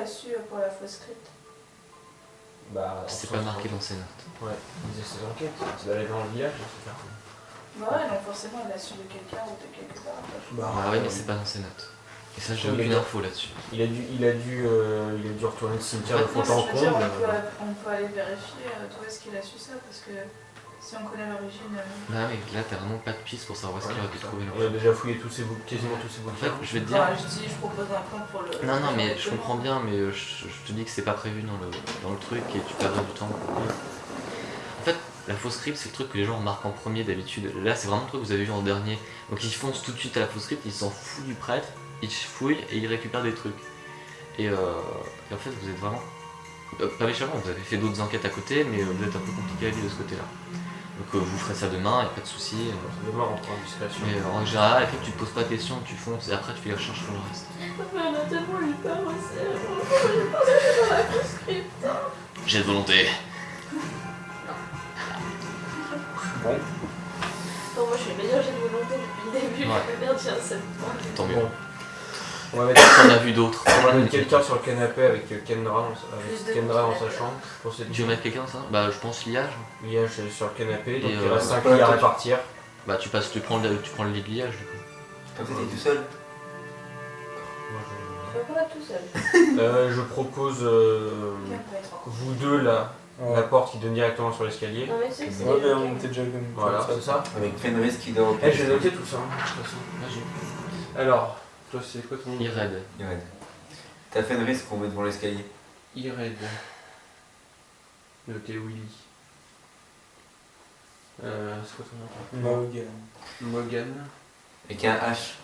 su pour la fausse script? Bah, C'est pas marqué dans ses notes. Ouais, il disait ses enquêtes, c'est d'aller dans le village, etc. Bah ouais, donc forcément elle a su de quelqu'un ou de quelque part. Ah ouais, mais c'est pas dans ses notes. Et ça, j'ai aucune info là-dessus. Il a dû retourner le cimetière de Non, fond en mais je veux dire, comble. on peut aller vérifier d'où est-ce qu'il a su ça, parce que si on connaît l'origine... Bah mais là, t'as vraiment pas de piste pour savoir où est-ce qu'il aurait pu trouver Il a l'enfant. déjà fouillé quasiment tous ses En bouquins. fait, je vais te dire... je propose un plan pour le... Non, mais je comprends bien, mais je te dis que c'est pas prévu dans le truc et tu perdrais du temps. En fait, la fausse script, c'est le truc que les gens remarquent en premier d'habitude. Là, c'est vraiment le truc que vous avez vu en dernier. Donc ils foncent tout de suite à la fausse script, ils s'en foutent du prêtre, ils fouillent et ils récupèrent des trucs. Et en fait, vous êtes vraiment... pas méchamment, vous avez fait d'autres enquêtes à côté, mais vous êtes un peu compliqué à vivre de ce côté-là. Donc vous ferez ça demain, y'a pas de soucis. Demain, on prend en discrétion. Mais en général, après tu te poses pas de questions, tu fonces et après tu fais les recherches sur le reste. Mais on a tellement eu peur aussi, j'ai pas dans la fausse script. J'ai de volonté. Bon, Non, moi je suis meilleure, j'ai de volonté depuis le début. Ouais. Je merde, j'ai un seul point. Tant mieux. bon. On va mettre, On a vu d'autres. on va mettre quelqu'un sur le canapé avec Kendra dans sa chambre pour cette Tu veux mettre quelqu'un ça? Bah je pense liage. liage sur le canapé, donc Et, il reste 5 ouais, lits à ouais. répartir. Bah tu prends le lit de liage du coup. Toi, t'es tout seul. Moi, Tu vas pas là tout seul. je propose Quelqu'un peut être en vous deux là, la porte qui donne directement sur l'escalier. Non, mais tu sais que c'est. Ouais, mais on était déjà comme Voilà, ça. c'est ça. Avec Fenris qui dort au Eh, j'ai noté tout ça, hein, de toute façon. Vas-y. Alors, toi c'est quoi ton nom? Ired. Ired. T'as Fenris qu'on met devant l'escalier. Ired. Noté Willy. C'est quoi ton nom? Morgan. Morgan. Avec un H.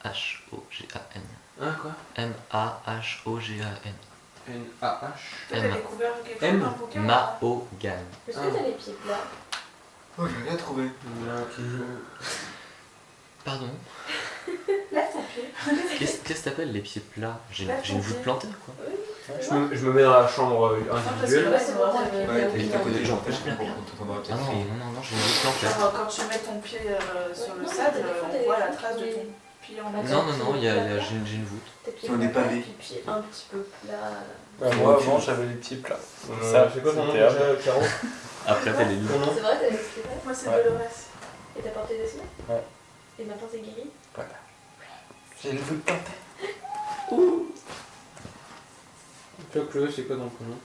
M-A-H-O-G-A-N. Hein, quoi? M-A-H-O-G-A-N. N-A-H. Toi, t'as découvert quelque chose M. dans le bouquin? Mahogan. Est-ce que t'as les pieds plats? Oh, j'ai rien trouvé. Pardon? Là, ton pied. Qu'est-ce que t'appelles les pieds plats? J'ai une voûte plantée quoi. Je me mets dans la chambre individuelle. Là, c'est vraiment Ouais, t'as à côté des gens, Je je la comprends. perds. On t'entendra Ah peut-être. non, j'ai une voûte plantée. Genre, quand tu mets ton pied sur le non, sable, mais t'as on voit la trace de ton pied en bas. Non, j'ai une voûte. Tes pieds Sur des plats, pavés. puis pieds un petit peu plats. Bah, moi avant j'avais les pieds plats. C'est quoi ton nom c'était déjà, Caro? Après t'as les loups. Ton nom? C'est vrai, t'as les pieds plats? Moi, c'est Ouais. Dolores. Et t'as porté des semelles? Ouais. Et maintenant t'es guéri? J'ai le voûte plantée. Toi, Chloé, c'est quoi ton prénom?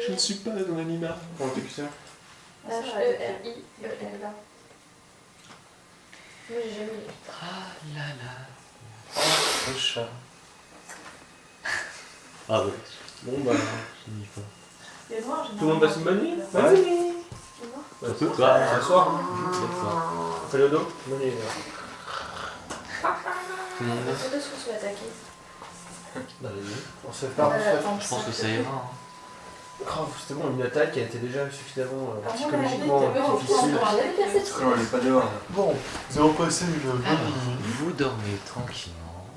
Je ne suis pas un animal. Ton texteur? H-E-R-I-E-L. Moi j'ai jamais eu. Ah là là. Le chat. Ah ouais. Bon, bah. Je dis pas. Les noirs, Tout le monde passe une bonne nuit? Ouais. Bonne nuit! Un peu toi. Ce soir, Bonsoir. fais le dos. Bonne nuit. Tout le monde va. Quand est-ce qu'on se fait attaquer? Dans les nuits. On se fait On pas. a la tente Je pense que ça ira. Hein. Grave, c'était bon, une attaque qui a été déjà suffisamment Ah, psychologiquement on a dit, difficile. Non, elle est pas dehors. là. Bon, nous avons passé une bonne Alors, nuit. vous dormez tranquillement.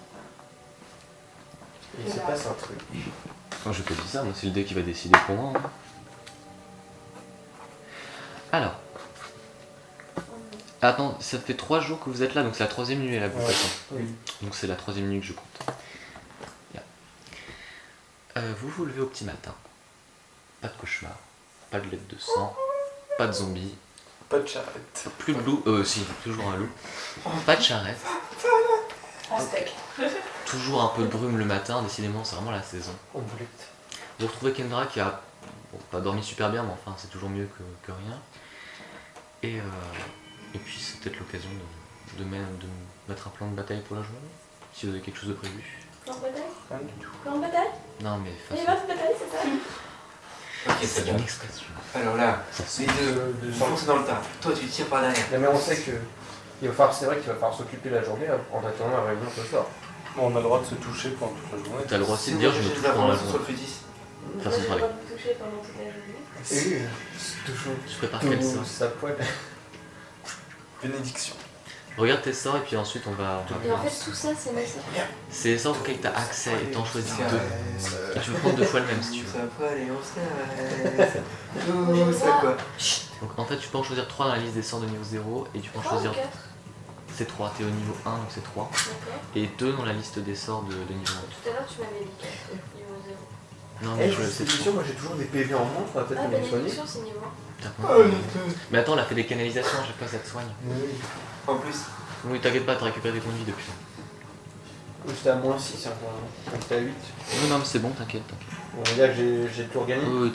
Il se passe un truc. Quand je te dis ça, moi c'est le dé qui va décider pour moi. Hein. Alors. Attends, ça fait 3 jours que vous êtes là, donc c'est la 3ème nuit à la boucle. Ouais. Oui. Donc c'est la 3ème nuit que je compte. Bien. Vous vous levez au petit matin. Pas de cauchemar, pas de lettre de sang, pas de zombies, Pas de charrette. plus de loup, si, toujours un loup, pas de charrette, En steak. toujours un peu de brume le matin, décidément c'est vraiment la saison. On voulait. Vous retrouvez Kendra qui a pas dormi super bien, mais enfin c'est toujours mieux que rien. Et puis c'est peut-être l'occasion de mettre un plan de bataille pour la journée, si vous avez quelque chose de prévu. Plan de bataille? Rien du tout. Plan de bataille? Non mais Il façon, va de bataille, c'est ça? Ok, c'est c'est bien. une expression. Alors là, Ça se les deux, foncent dans le tas. Toi, tu tires par derrière. Non, mais on sait que. C'est vrai qu'il va falloir s'occuper la journée en attendant la réunion ce soir. Bon, on a le droit de se toucher pendant toute la journée. T'as le droit aussi de C'est dire moi je qui me ai touche des pendant la informations sur journée. le fétis. Moi Façon de j'ai parler. pas me toucher pendant toute la journée. Et toujours. Je prépare quel sort. Sa poêle. Bénédiction. Regarde tes sorts et puis ensuite on va Et en fait tout ça c'est ma sœur. c'est les sorts auxquels tu as accès et t'en choisis 2. Et tu peux prendre 2 fois le même si tu veux. Ça va aller, on s'arrête. Oh, ça quoi. Donc en fait tu peux en choisir 3 dans la liste des sorts de niveau 0 et tu peux en 3 ou choisir 4? c'est 3, t'es au niveau 1 donc c'est 3. D'accord. Et 2 dans la liste des sorts de niveau 1. Tout à l'heure tu m'avais dit 4. Non, Eh, mais cette émission, moi j'ai toujours des PV en moins, faudra peut-être Ah, que les soigner. bénédiction, c'est niveau 1. Mais attends, elle a fait des canalisations, à chaque fois ça te soigne. En plus, Oui, t'inquiète pas, t'as récupéré des points de vie depuis. J'étais à moins 6 encore, j'étais à 8. Non, mais c'est bon, t'inquiète. On va dire que j'ai tout regagné. Oui,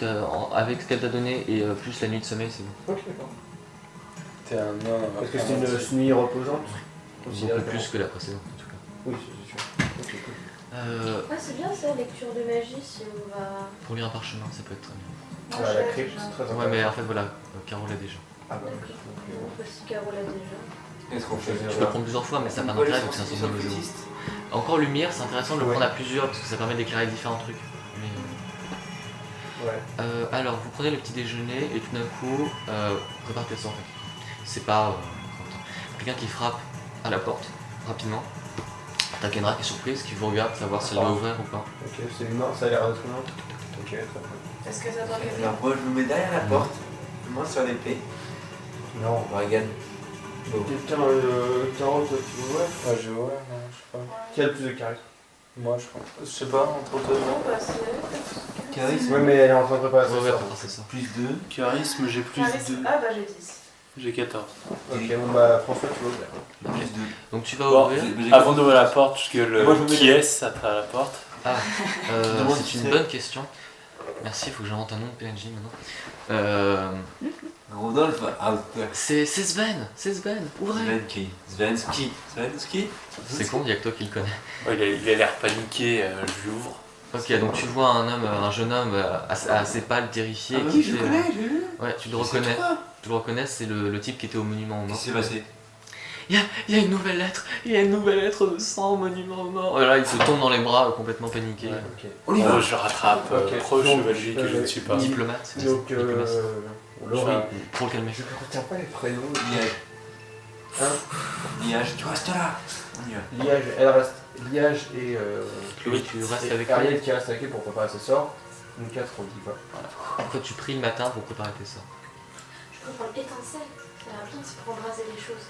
avec ce qu'elle t'a donné et plus la nuit de sommeil, c'est bon. Ok, d'accord. T'es un nain. Parce que c'est une nuit reposante. Beaucoup plus que la précédente en tout cas. Oui, c'est sûr. Ok, cool. Ah, c'est bien ça, lecture de magie, si on va... Pour lire un parchemin, ça peut être très bien. Moi, Ah, je la l'ai crypte, déjà. c'est très Ouais, intéressant. mais en fait, voilà, Caro l'a déjà. Ah bah oui. D'accord. On peut si Caro l'a déjà. est-ce qu'on fait Tu peux prendre plusieurs fois, mais ça n'a pas d'intérêt vu que c'est un système de zéro. Encore lumière, c'est intéressant de le Ouais. prendre à plusieurs parce que ça permet d'éclairer différents trucs. Mais, Ouais. alors, vous prenez le petit déjeuner et tout d'un coup, préparez tes sorts en fait. C'est pas. Quelqu'un qui frappe à la porte rapidement. T'as Kendra qui est surprise, qui vous regarde, savoir si elle va ouvrir ou pas. Ok, c'est humain, ça a l'air d'être humain. Ok, très bien. Est-ce que ça t'organise? Alors moi je me mets derrière la porte, main sur l'épée, Non. regarde. Quelqu'un, Caro, toi, tu vois Ah, je vois, non, je sais pas. Qui a le plus de charisme? Moi, je pense. Je sais pas, entre toi et Non, moi. bah c'est... Charisme. Ouais, mais elle est en train de préparer Ouais, sa ouais, sort. préparer ses sorts. Plus 2. Charisme, j'ai plus Charisme. 2. Ah bah j'ai 10. J'ai 14. Ok, bon bah François, tu vas ouvrir. Plus 2. Donc tu vas Bon, ouvrir. avant d'ouvrir la porte, je gueule Moi, je me mets qui des- est-ce à travers la porte. Ah, demande c'est qui une c'est. bonne question. Merci, il faut que j'invente un nom de PNJ maintenant. Rodolphe Auster. C'est Sven, ouvrez. Svenski. Svenski. Svenski. C'est con, il y a que toi qui le connais. Ouais, il a l'air paniqué, je lui ouvre. Ok, donc tu vois un jeune homme assez pâle, terrifié. Ah bah qui oui, je le fait, connais, j'ai vu. Ouais, tu le Je sais reconnais. pas. Tu le reconnais, c'est le type qui était au monument aux Qu'est-ce morts. qui s'est passé? Il y a une nouvelle lettre, de sang au monument aux morts. Voilà, il se tombe dans les bras, complètement paniqué. Ouais. Ok. On y va. Je rattrape, Ok. proche Donc, chevalier que je ne suis pas. Diplomate, c'est ça. Donc, Diplomatie. Laurie, Pour le calmer. je ne retiens pas les prénoms. Liège. Hein? Liège, tu restes là. On y va. Liège, elle reste. Liège et. Chloé, tu restes et avec Ariel elle. qui reste avec elle pour préparer ses sorts. Nous 4, on dit pas. En fait, tu pries le matin pour préparer tes sorts. Je peux prendre étincelle. Ça a l'air bien, c'est pour embraser les choses.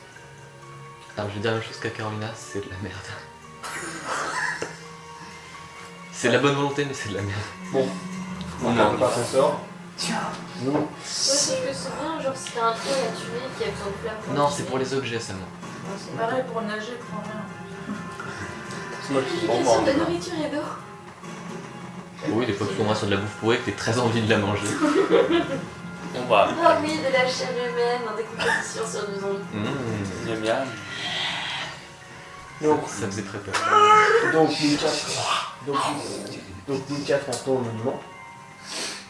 Alors, je vais dire la même chose qu'à Carolina, c'est de la merde. C'est de la bonne volonté, mais c'est de la merde. Bon, On on a prépare ses sorts. Tiens. Nous, Ouais, si je me souviens, genre si t'as un trou à tuer qui a besoin de flammes pour Non, le c'est tuer. pour les objets seulement. Ouais, c'est Pareil pour nager, prends rien. c'est moi qui Une question de nourriture et d'eau. Oui, des fois tu tomberas sur de la bouffe pourrie et que t'as très envie de la manger. On va. Ah oui, de la chair humaine dans des compétitions sur du zombie. Miam miam. Donc, Ça faisait très peur. donc nous 4. Donc nous 4, on retourne au monument.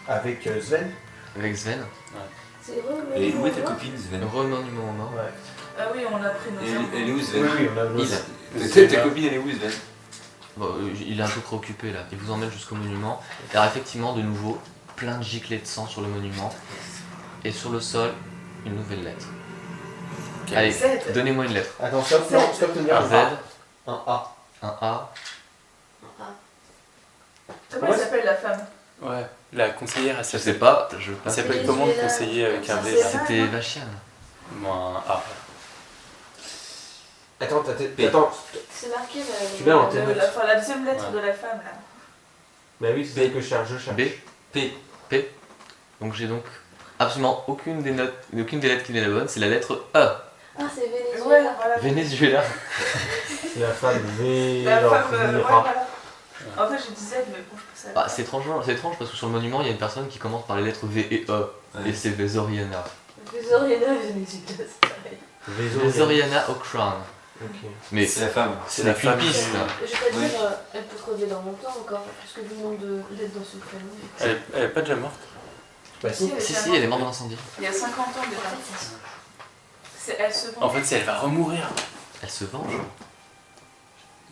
Avec Sven. Avec Sven, C'est heureux, mais... Et où est ta copine Sven? remonument aux morts. Ouais. Ah oui, on a pris nos Elle est où Oui, Sven? oui, on a Il, besoin. Ta copine elle est où Sven? bon, il est un peu préoccupé là. Il vous emmène jusqu'au monument. Il y aura effectivement de nouveau plein de giclées de sang sur le monument. Et sur le sol, une nouvelle lettre. Allez, Z. donnez-moi une lettre. Attends, stop, non, stop, tenir. Un Z, Un A. un A. Ah, Comment elle s'appelle la femme? Ouais, la conseillère, elle Je s'appelle sais pas, je elle passe. s'appelle comment le conseiller avec un V là? C'était Vachian. Moi, un A. Attends, P. attends. c'est marqué Tu l'as en La, tête. enfin, la deuxième lettre Ouais. de la femme là. Bah oui, c'est celle que je cherche, B. P. Donc j'ai donc absolument aucune des lettres qui est la bonne, c'est la lettre E. Ah, c'est Ouais, Venezuela. voilà. Venezuela. C'est la femme V. La genre, femme, ouais, Venira. voilà. En fait, je disais, mais bon, je pensais. Bah, c'est étrange parce que sur le monument il y a une personne qui commence par les lettres V et E. Ouais. Et c'est Vezoriana. Venezuela, Venezuela, c'est pareil. Vezoriana O'Crown. Ok. Mais C'est la femme. c'est la femme. pupiste. Je vais pas Oui. dire, elle peut crever dans longtemps encore, puisque du nombre d'être dans ce prénom. Elle est pas déjà morte? Bah si. Si, elle est morte dans l'incendie. Il y a 50 ans déjà. Elle se vend. En fait, si elle va remourir. Elle se venge.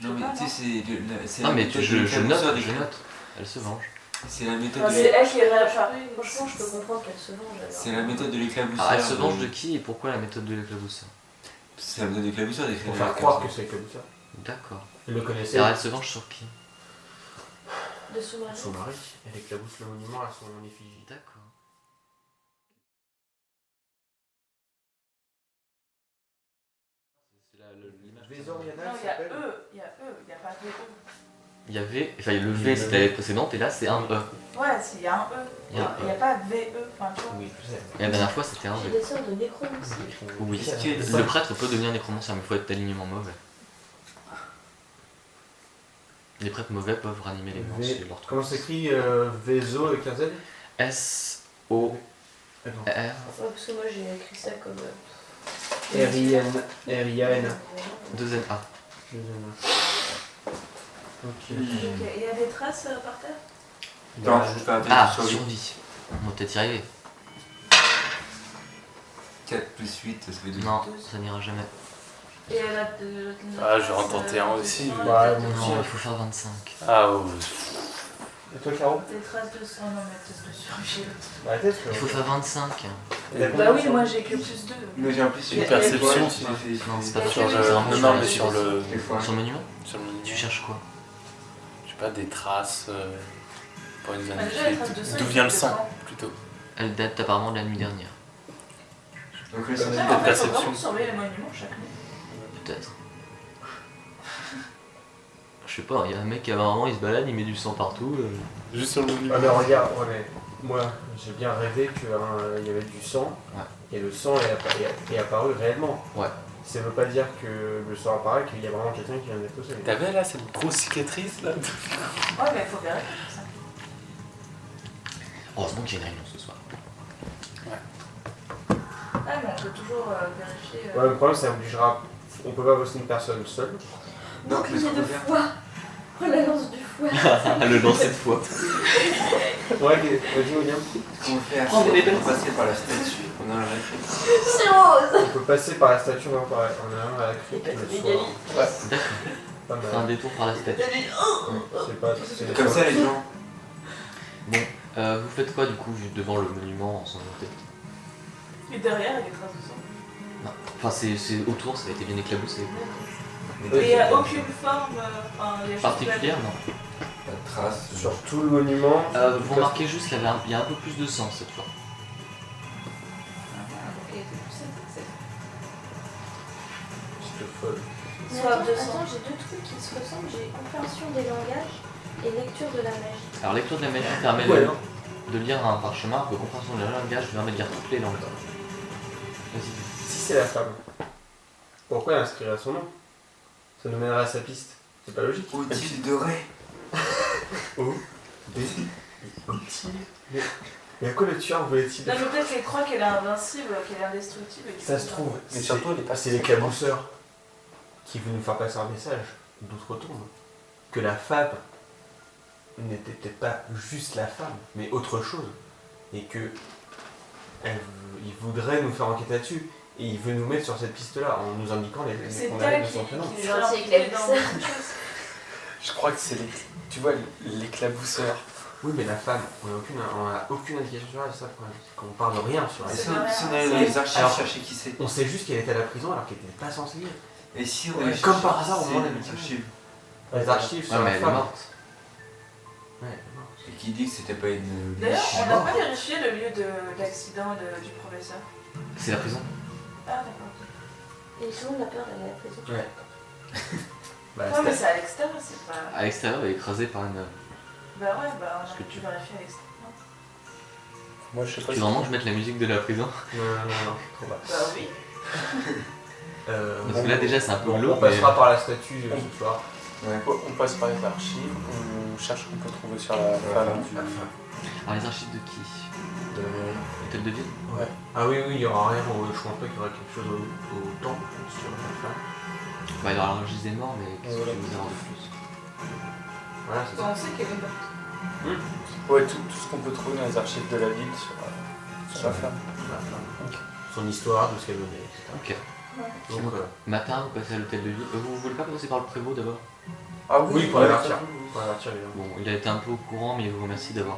Non mais tu sais c'est Non la mais méthode je de l'éclabousseur note, des- Elle se venge. C'est la méthode Enfin, de c'est elle qui est réapparue. Franchement, je peux comprendre qu'elle se venge. alors. c'est la méthode de l'éclabousseur. Alors elle se venge de qui et pourquoi la méthode de l'éclabousseur? C'est la méthode de l'éclabousseur d'écrire. Pour faire croire que c'est comme ça. D'accord. Il le connaissait. Alors elle se venge sur qui? De son mari. Son mari. Elle éclabousse le monument à son effigie. D'accord. Vezoriana, Non, elle il y a s'appelle. E, il y a pas V. Il y avait, enfin le V c'était la lettre précédente et là c'est un E. Ouais, s'il y a un E. Il y a un Il n'y a pas VE. Enfin, tu vois. Oui, je sais. Et la dernière fois c'était un J'ai V. des sortes de nécromancie. Oui, Qu'est-ce qu'il y a de le ça prêtre peut devenir nécromancien, mais il faut être d'alignement mauvais. Les prêtres mauvais peuvent ranimer les morts V- si leur truc. Comment s'écrit Vezo avec un Z? S-O-R. Attends. Ouais, parce que moi j'ai écrit ça comme. R-I-N. R-I-A-N. 2-N-A. Ok. Ok, il y a des traces par terre? Attends, je vais faire un Ah, test de survie. survie. On va peut-être y arriver. 4 plus 8, ça fait 12. Non, ça n'ira jamais. Et elle a Ah, je vais en tenter un aussi. Ouais, moi aussi. Non, il faut faire 25. Ah, oh. Et toi, Caro? Des traces de sang, non mais test de survie. Bah, test. Il faut faire 25. Bah oui, moi j'ai que plus 2. Mais j'ai un plus Il y a- 8. perception, si. Non, c'est pas Il y a sur que le. les- c'est Non, vraiment non, sur mais sur le. Des fois. Sur le monument Sur le Tu cherches quoi? Je sais pas, des traces pour une Ah, déjà, les traces de sang, D'où ils vient le sont sang, dedans. plutôt. Elle date apparemment de la nuit dernière. Donc le Ouais, sang, mais Peut-être en fait, faut perception. vraiment surveiller les monuments chaque nuit. Peut-être. Je sais pas, il y a un mec qui apparemment il se balade, il met du sang partout. Juste sur le monument. Ah, mais regarde, ouais, mais moi j'ai bien rêvé qu'il y avait du sang. Ouais. Et le sang est apparu réellement. Ouais. Ça veut pas dire que le sang apparaît, qu'il y a vraiment quelqu'un qui vient d'être posé. T'avais là cette grosse cicatrice là? Ouais, mais il faut vérifier ça. Heureusement qu'il y a une réunion ce soir. Ah, mais on peut toujours vérifier. Ouais, le problème, ça obligera. On peut pas bosser une personne seule. Donc, Bouclier le de sang foi. Oh la lance du foie. Le lance cette fois. Ouais, vas-y, William. Ce qu'on va faire, Oh, mais c'est les on va passer par la statue. On a un réflexe. C'est rose. On peut passer par la statue, on en a un à la crypte le soir. D'accord. Pas Faire un mal. détour par la statue. C'est pas. c'est- Comme ça, les gens. Vous faites quoi du coup juste devant le monument ensanglanté? Et derrière, il y a des traces de sang. Non. Enfin c'est autour, ça a été bien éclaboussé. Et il n'y a aucune forme enfin, il y a juste Particulière non. Pas de traces. Sur tout le monument. Vous remarquez juste qu'il y a un peu plus de sang cette fois. C'est folle. Mais Soif attends, de sang. attends, j'ai deux trucs qui se ressemblent. J'ai compréhension des langages et lecture de la magie. Alors lecture de la magie permet Ouais, de lire un parchemin, que compréhension de langage permet de lire toutes les langues. Vas-y. Si c'est la femme, pourquoi elle inscrirait son nom? Ça nous mènera à sa piste. C'est pas logique. Outil doré. Oh. Mais à quoi le tueur voulait-il? Non, mais peut-être qu'elle croit qu'elle est invincible, qu'elle est indestructible. Et Ça se trouve, Mais surtout, elle est pas c'est l'éclabousseur qui veut nous faire passer un message d'outre-tombe. Que la femme n'était peut-être pas juste la femme, mais autre chose. Et que il voudrait nous faire enquêter là-dessus. Et il veut nous mettre sur cette piste-là en nous indiquant les c'est condamnés elle de qui son prénom. est Gentil impliquée dans éclabousseur. beaucoup de choses. Je crois que c'est tu vois l'éclabousseur. Oui, mais la femme, on a aucune indication sur elle, c'est ça le problème. C'est qu'on parle de rien sur Et elle. si on allait dans les archives Alors, chercher qui c'est? On sait juste qu'elle était à la prison alors qu'elle n'était pas censée y être. Et si on Ouais, allait comme chercher par hasard, qui au c'est moment dans des les archives? Les archives Ouais sur mais la elle est femme. morte. Ouais, elle est morte. Et qui dit que c'était pas une D'ailleurs, biche? on n'a pas vérifié le lieu de l'accident du professeur. C'est la prison. Ah, d'accord. Et tout le monde a peur d'aller à la prison. Ouais. Bah, Ouais, mais c'était- c'est à l'extérieur, c'est pas. À l'extérieur, elle est écrasée par une. Bah ouais, bah on Parce a que pu tu- vérifier à l'extérieur. Moi, je sais pas Tu veux vraiment que je mette la musique de la prison? Non, trop bas. Bah oui. Parce que là déjà c'est un peu Bon, glauque. on passera par la statue ce soir. Ouais. On passe par les archives, on cherche ce qu'on peut trouver sur la femme du. Alors les archives de qui? Hôtel de ville? Ouais. Ah oui, il y aura rien. Je pense pas qu'il y aura quelque chose au temple sur la femme. Bah il y aura le registre des morts, mais qu'est-ce que tu veux dire de plus? Voilà, c'est Bon, ça. on sait qu'elle est morte. Ouais, tout ce qu'on peut trouver dans les archives de la ville sur la femme. La femme. Son histoire, de ce qu'elle venait, etc. Ok. Donc, Matin, vous passez à l'hôtel de ville. Vous voulez pas passer par le prévôt d'abord? Ah oui, pour l'avertir. Pour l'avertir, évidemment. Bon, il a été un peu au courant, mais il vous remercie d'avoir